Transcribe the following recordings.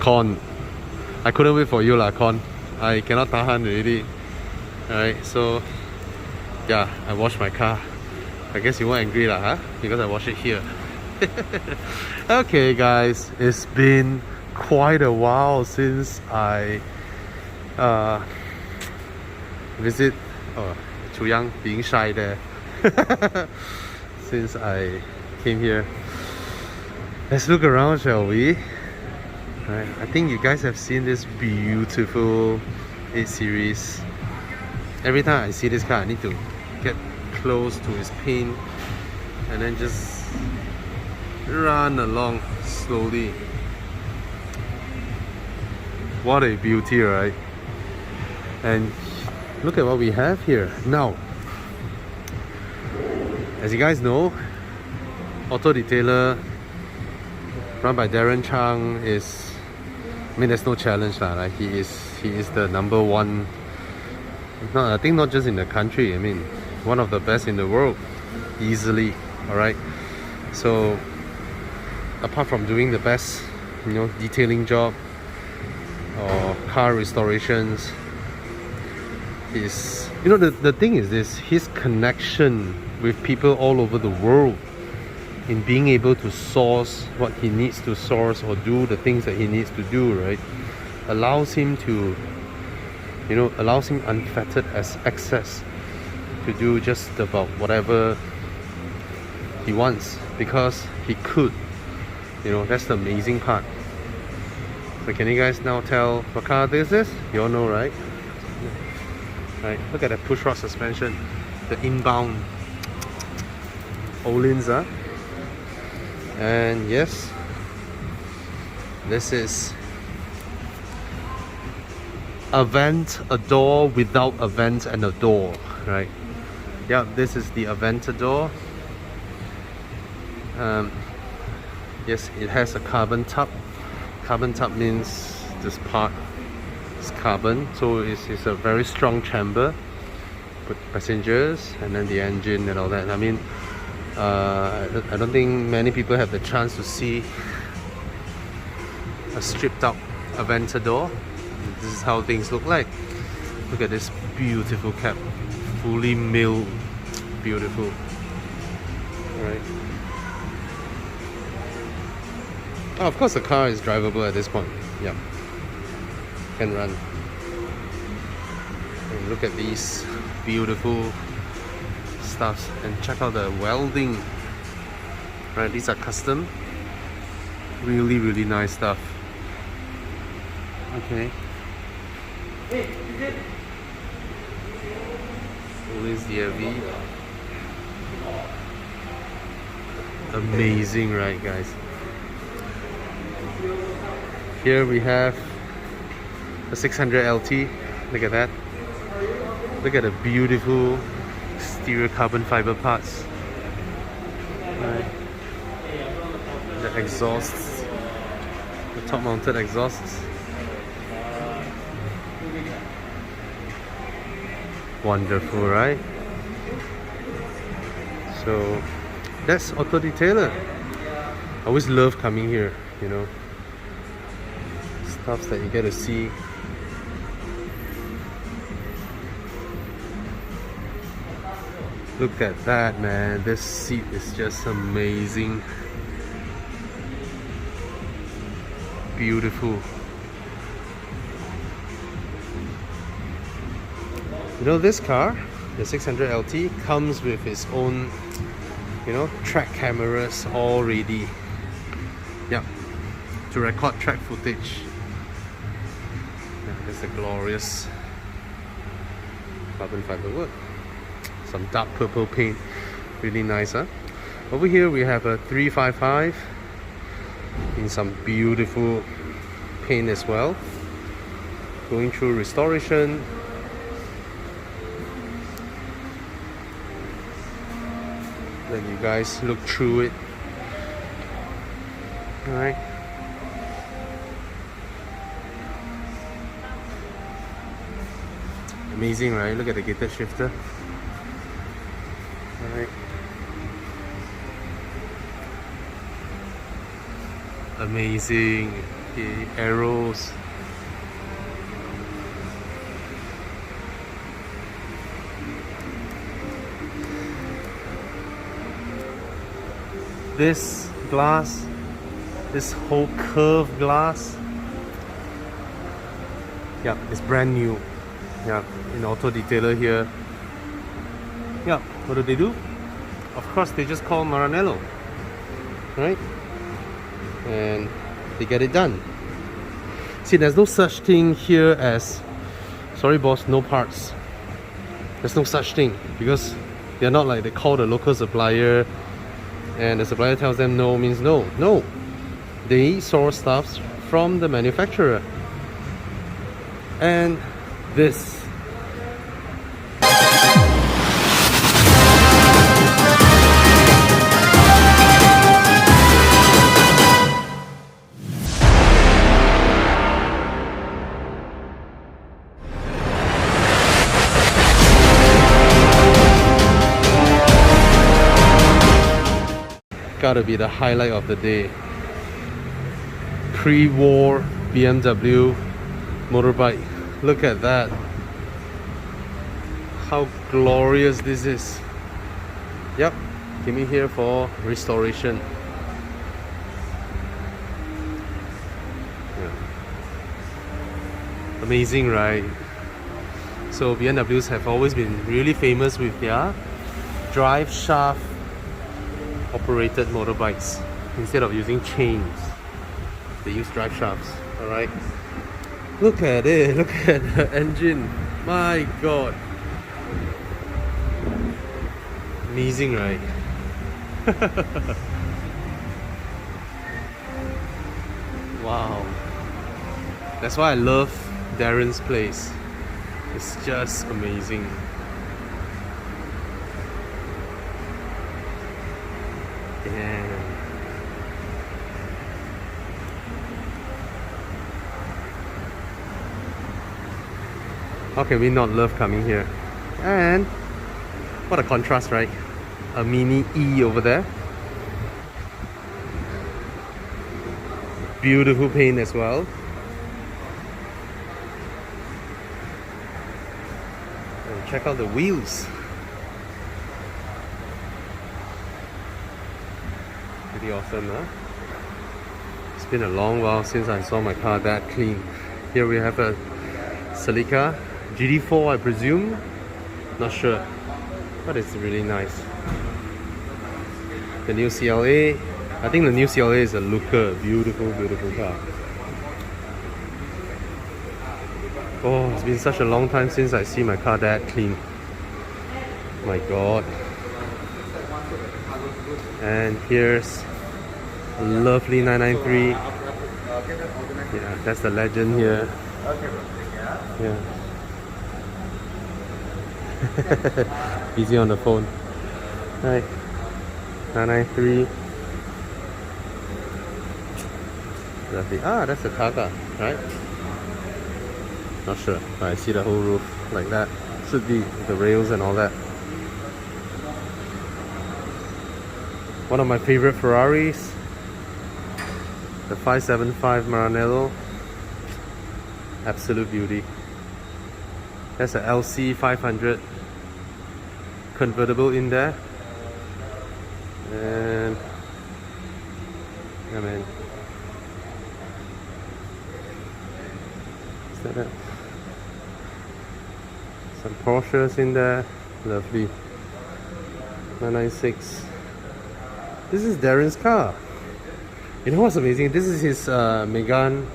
Con. I couldn't wait for you lah, Con. I cannot tahan already. Alright, so yeah, I washed my car. I guess you weren't angry lah, huh? Because I washed it here. Okay guys, it's been quite a while since I visit Chu Yang being shy there. Since I came here. Let's look around, shall we? Right, I think you guys have seen this beautiful 8 Series. Every time I see this car, I need to get close to his paint and then just run along slowly. What a beauty, right? And look at what we have here. Now, as you guys know, Auto Detailer run by Darren Chang is, I mean, there's no challenge lah. Like he is the number one. No, I think not just in the country. I mean, one of the best in the world, easily. All right. So, apart from doing the best, detailing job or car restorations, is the thing is this: his connection with people all over the world, in being able to source what he needs to source or do the things that he needs to do, right, allows him to, allows him unfettered as access to do just about whatever he wants, because he could. That's the amazing part. So can you guys now tell what car this is? You all know, right? Right, look at the push rod suspension, the inbound Ohlins, huh? And yes, this is a vent, a door without a vent and a door, right? Yeah, this is the Aventador. Yes, it has a carbon top. Carbon top means this part is carbon, so it's a very strong chamber. Put passengers and then the engine and all that. I mean, I don't think many people have the chance to see a stripped out Aventador. This is how things look like. Look at this beautiful cab, fully milled, beautiful. Alright. Oh, of course the car is drivable at this point. Yeah, can run. And look at these beautiful stuffs, and check out the welding. Right, these are custom. Really, really nice stuff. Okay. Always DLV. Amazing, right, guys? Here we have a 600 LT. Look at that. Look at the beautiful exterior carbon fiber parts. Right. The exhausts, the top mounted exhausts. Wonderful, right? So that's Auto Detailer. I always love coming here, stuff that you get to see. Look at that, man. This seat is just amazing. Beautiful. This car, the 600 LT, comes with its own, track cameras all ready. Yeah, to record track footage. There's a glorious carbon fiber wood. Some dark purple paint, really nice, huh? Over here we have a 355 in some beautiful paint as well, going through restoration. Let you guys look through it. Alright. Amazing, right? Look at the gated shifter. Alright. Amazing. the arrows. This glass, this whole curved glass, yeah, it's brand new. Yeah, in auto detailer here. Yeah, what do they do? Of course, they just call Maranello, right? And they get it done. See, there's no such thing here as, sorry boss, no parts. There's no such thing, because they're not like they call the local supplier and the supplier tells them no means no. No, they source stuffs from the manufacturer. And this, gotta be the highlight of the day. Pre-war BMW motorbike. Look at that. How glorious this is. Yep, came in here for restoration. Yeah. Amazing, right? So BMWs have always been really famous with their drive shaft operated motorbikes. Instead of using chains, they use drive shafts. Alright, look at it, look at the engine, my god, amazing, right? Wow, that's why I love Darren's place. It's just amazing. Damn. How can we not love coming here? And what a contrast, right? A mini E over there. Beautiful paint as well. And check out the wheels. Pretty awesome, huh? It's been a long while since I saw my car that clean. Here we have a Celica GD4, I presume. Not sure, but it's really nice. The new CLA. I think the new CLA is a looker. Beautiful, beautiful car. Oh, it's been such a long time since I see my car that clean. My god. And here's a lovely 993. Yeah, that's the legend here. Yeah. Easy on the phone. Right. 993. Lovely. Ah, that's the Targa, right? Not sure, but I see the whole roof like that. Should be the rails and all that. One of my favorite Ferraris, the 575 Maranello. Absolute beauty. There's a LC 500 convertible in there. And yeah, man. Is that it? Some Porsches in there. Lovely. 996. This is Darren's car. You know what's amazing? This is his Megane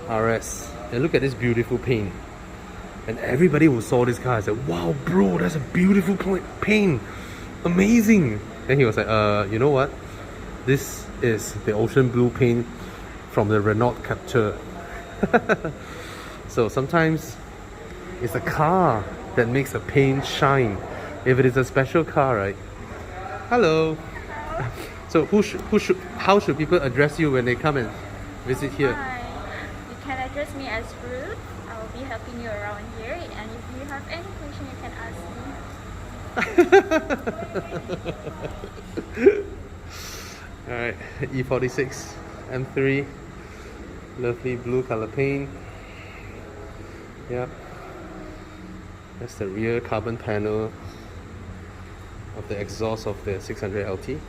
RS. And look at this beautiful paint. And everybody who saw this car said, wow bro, that's a beautiful paint. Amazing. Then he was like, you know what? This is the ocean blue paint from the Renault Captur. So sometimes it's a car that makes a paint shine. If it is a special car, right? Hello. So how should people address you when they come and visit here? Hi. You can address me as Ruth. I will be helping you around here. And if you have any question, you can ask me. Alright, E46 M3. Lovely blue color paint. Yep. That's the rear carbon panel of the exhaust of the 600 LT. Yep.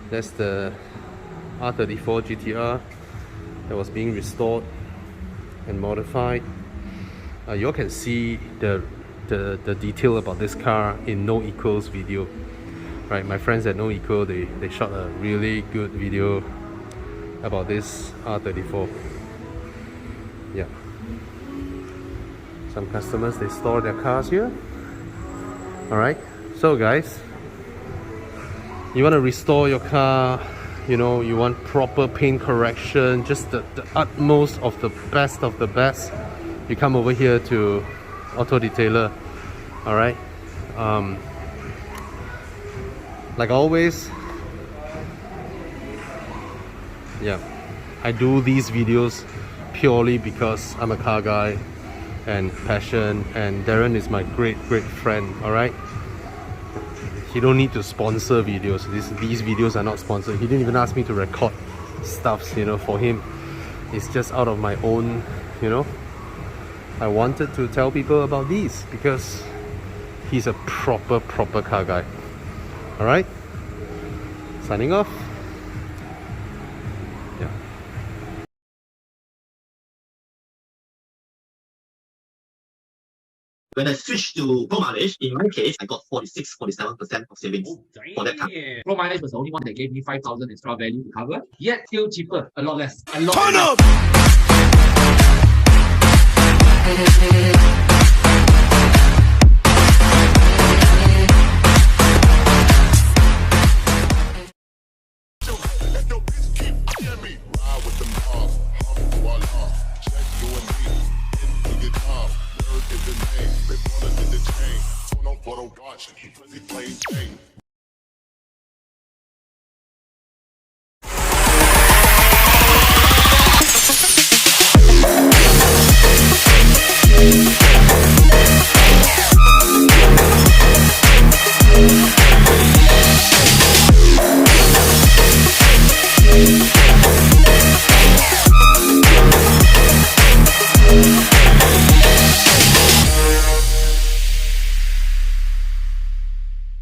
That's the R34 GTR that was being restored and modified. You all can see the detail about this car in No Equals video. Right, my friends at No Equal, they shot a really good video about this R34. Yeah. Some customers, they store their cars here. Alright, so guys, you want to restore your car, you know, you want proper paint correction, just the utmost of the best, you come over here to Auto Detailer. Alright, like always, yeah, I do these videos purely because I'm a car guy and passion, and Darren is my great friend. Alright, he don't need to sponsor videos. These videos are not sponsored. He didn't even ask me to record stuffs, you know. For him, it's just out of my own, you know, I wanted to tell people about these because he's a proper car guy. Alright, signing off. Yeah. When I switched to pro mileage, in my case, I got 46-47% of savings for that car. Pro mileage was the only one that gave me 5,000 extra value to cover, yet still cheaper, a lot less. Turn up! They wanna get the chain, turn on photo watching, he plain Jane.